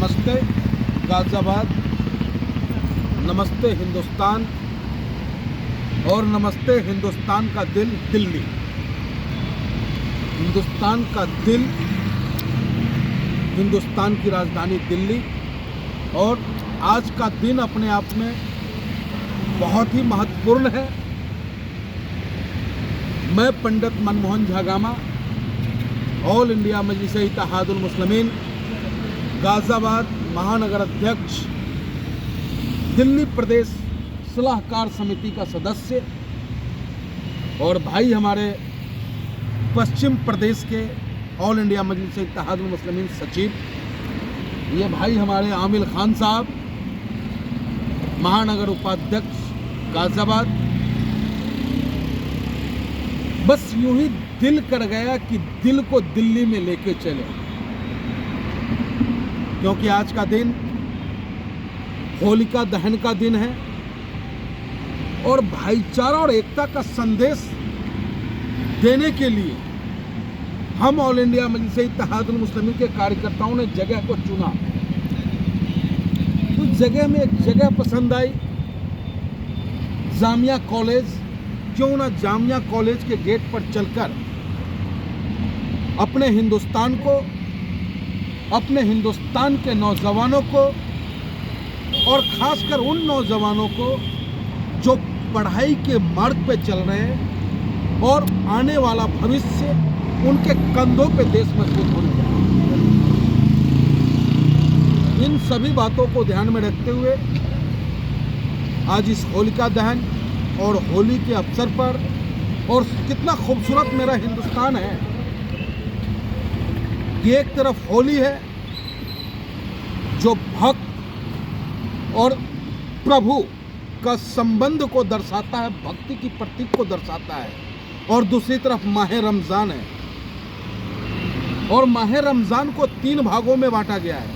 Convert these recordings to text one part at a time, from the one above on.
नमस्ते गाज़ियाबाद, नमस्ते हिंदुस्तान और नमस्ते हिंदुस्तान का दिल दिल्ली। हिंदुस्तान का दिल, हिंदुस्तान की राजधानी दिल्ली। और आज का दिन अपने आप में बहुत ही महत्वपूर्ण है। मैं पंडित मनमोहन झा गामा, ऑल इंडिया मजलिस-ए-इत्तेहादुल मुस्लिमीन गाज़ियाबाद महानगर अध्यक्ष, दिल्ली प्रदेश सलाहकार समिति का सदस्य और भाई हमारे पश्चिम प्रदेश के ऑल इंडिया मजलिस-ए-इत्तेहादुल मुस्लिमीन सचिव, ये भाई हमारे आमिल खान साहब, महानगर उपाध्यक्ष गाज़ियाबाद। बस यूं ही दिल कर गया कि दिल को दिल्ली में लेके चले, क्योंकि आज का दिन होलिका दहन का दिन है और भाईचारा और एकता का संदेश देने के लिए हम ऑल इंडिया मजलिस-ए-इत्तेहादुल मुस्लिमीन के कार्यकर्ताओं ने जगह को चुना। तो जगह में एक जगह पसंद आई, जामिया कॉलेज। क्यों ना जामिया कॉलेज के गेट पर चलकर अपने हिंदुस्तान को, अपने हिंदुस्तान के नौजवानों को और खासकर उन नौजवानों को जो पढ़ाई के मार्ग पे चल रहे हैं और आने वाला भविष्य उनके कंधों पे देश मजबूत होने जा रहा है। इन सभी बातों को ध्यान में रखते हुए आज इस होलिका दहन और होली के अवसर पर, और कितना खूबसूरत मेरा हिंदुस्तान है कि एक तरफ होली है जो भक्त और प्रभु का संबंध को दर्शाता है, भक्ति की प्रतीक को दर्शाता है, और दूसरी तरफ माह रमज़ान है। और माह रमज़ान को 3 भागों में बांटा गया है।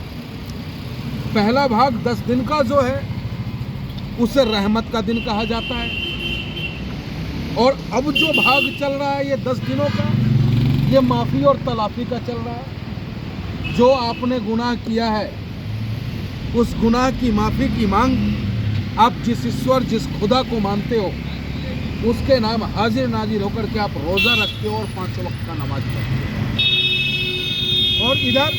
पहला भाग 10 दिन का जो है उसे रहमत का दिन कहा जाता है, और अब जो भाग चल रहा है ये 10 दिनों का, ये माफ़ी और तलाफ़ी का चल रहा है। जो आपने गुनाह किया है उस गुनाह की माफ़ी की मांग आप जिस ईश्वर, जिस खुदा को मानते हो उसके नाम हाजिर नाजिर होकर के आप रोज़ा रखते हो और 5 वक्त का नमाज पढ़ते हो। और इधर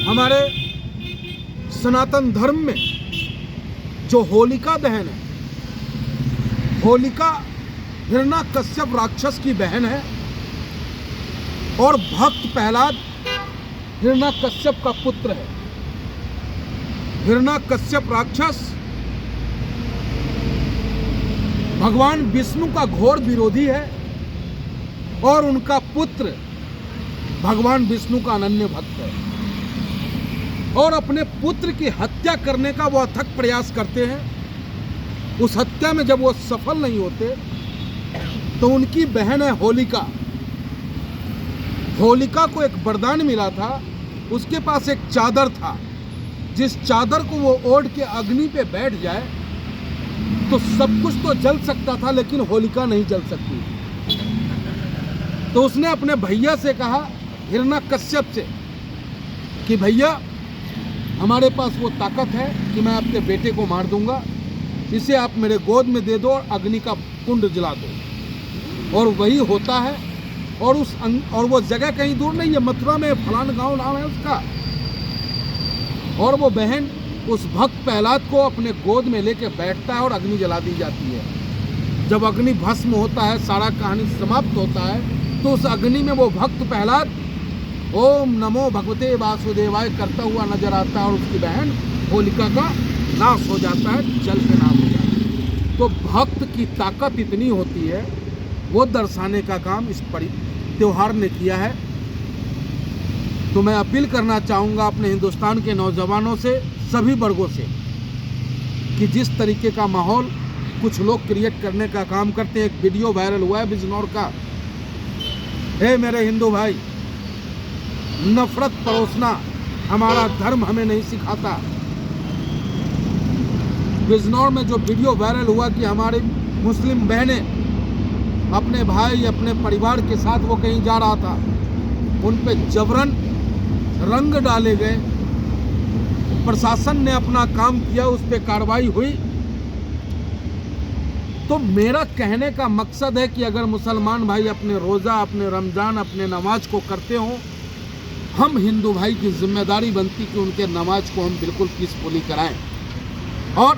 हमारे सनातन धर्म में जो होलिका दहन है, होलिका हिरण्यकश्यप राक्षस की बहन है और भक्त प्रहलाद हिरण्यकश्यप का पुत्र है। हिरण्यकश्यप राक्षस भगवान विष्णु का घोर विरोधी है और उनका पुत्र भगवान विष्णु का अनन्य भक्त है, और अपने पुत्र की हत्या करने का वो अथक प्रयास करते हैं। उस हत्या में जब वो सफल नहीं होते तो उनकी बहन है होलिका। होलिका को एक वरदान मिला था, उसके पास एक चादर था, जिस चादर को वो ओढ़ के अग्नि पे बैठ जाए तो सब कुछ तो जल सकता था, लेकिन होलिका नहीं जल सकती। तो उसने अपने भैया से कहा, हिरण्यकश्यप से, कि भैया हमारे पास वो ताकत है कि मैं आपके बेटे को मार दूंगा, इसे आप मेरे गोद में दे दो और अग्नि का कुंड जला दो। और वही होता है। और वो जगह कहीं दूर नहीं है, मथुरा में फलान गांव नाम है उसका। और वो बहन उस भक्त प्रहलाद को अपने गोद में लेके बैठता है और अग्नि जला दी जाती है। जब अग्नि भस्म होता है, सारा कहानी समाप्त होता है, तो उस अग्नि में वो भक्त प्रहलाद ओम नमो भगवते वासुदेवाय करता हुआ नजर आता है और उसकी बहन होलिका का नाश हो जाता है, जल के नाश हो जाता है। तो भक्त की ताकत इतनी होती है, वो दर्शाने का काम इस त्योहार ने किया है। तो मैं अपील करना चाहूँगा अपने हिंदुस्तान के नौजवानों से, सभी वर्गों से, कि जिस तरीके का माहौल कुछ लोग क्रिएट करने का काम करते हैं। एक वीडियो वायरल हुआ है बिजनौर का। हे मेरे हिंदू भाई, नफरत परोसना हमारा धर्म हमें नहीं सिखाता। बिजनौर में जो वीडियो वायरल हुआ कि हमारी मुस्लिम बहनें अपने भाई, अपने परिवार के साथ वो कहीं जा रहा था, उन पे जबरन रंग डाले गए, प्रशासन ने अपना काम किया, उस पर कार्रवाई हुई। तो मेरा कहने का मकसद है कि अगर मुसलमान भाई अपने रोज़ा, अपने रमज़ान, अपने नमाज को करते हों, हम हिंदू भाई की जिम्मेदारी बनती कि उनके नमाज को हम बिल्कुल पीसफुली कराएं। और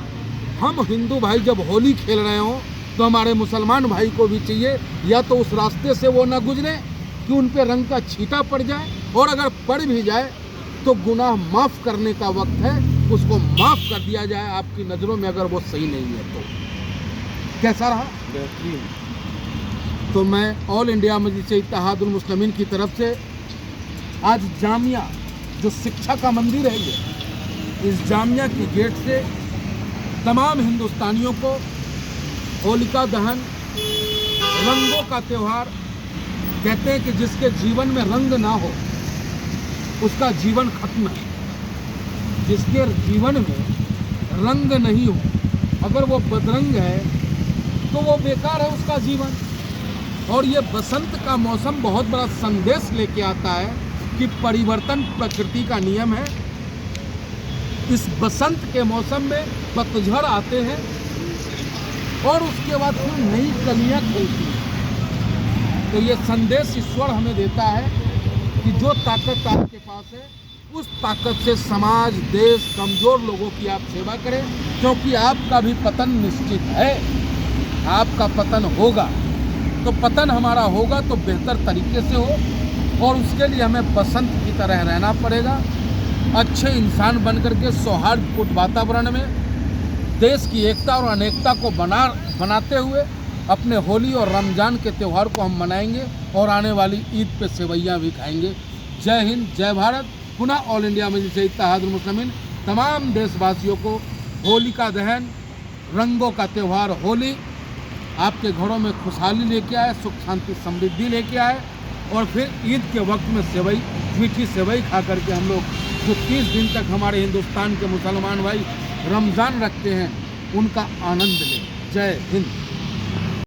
हम हिंदू भाई जब होली खेल रहे हों तो हमारे मुसलमान भाई को भी चाहिए या तो उस रास्ते से वो ना गुजरे कि उन पे रंग का छींटा पड़ जाए, और अगर पड़ भी जाए तो गुनाह माफ़ करने का वक्त है, उसको माफ़ कर दिया जाए आपकी नज़रों में, अगर वो सही नहीं है तो। कैसा रहा? तो मैं ऑल इंडिया मजलिस इत्तेहादुल मुस्लिमीन की तरफ से आज जामिया, जो शिक्षा का मंदिर है ये, इस जामिया की गेट से तमाम हिंदुस्तानियों को होलिका दहन, रंगों का त्यौहार, कहते हैं कि जिसके जीवन में रंग ना हो उसका जीवन खत्म है। जिसके जीवन में रंग नहीं हो, अगर वो बदरंग है तो वो बेकार है उसका जीवन। और ये बसंत का मौसम बहुत बड़ा संदेश लेके आता है कि परिवर्तन प्रकृति का नियम है। इस बसंत के मौसम में पतझड़ आते हैं और उसके बाद फिर नई कलियां खिलती हैं। तो ये संदेश ईश्वर हमें देता है कि जो ताकत आपके पास है उस ताकत से समाज, देश, कमज़ोर लोगों की आप सेवा करें, क्योंकि आपका भी पतन निश्चित है। आपका पतन होगा, तो पतन हमारा होगा तो बेहतर तरीके से हो, और उसके लिए हमें बसंत की तरह रहना पड़ेगा। अच्छे इंसान बनकर के सौहार्दपूर्ण वातावरण में देश की एकता और अनेकता को बनाते हुए अपने होली और रमज़ान के त्यौहार को हम मनाएंगे और आने वाली ईद पे सेवैयाँ भी खाएंगे। जय हिंद, जय भारत। पुनः ऑल इंडिया मजलिस इत्तेहादुल मुस्लिमीन तमाम देशवासियों को होलिका दहन, रंगों का त्यौहार होली आपके घरों में खुशहाली लेके आए, सुख शांति समृद्धि लेके आए, और फिर ईद के वक्त में सेवई, मीठी सेवई खा करके हम लोग जो 30 दिन तक हमारे हिंदुस्तान के मुसलमान भाई रमज़ान रखते हैं उनका आनंद लें। जय हिंद।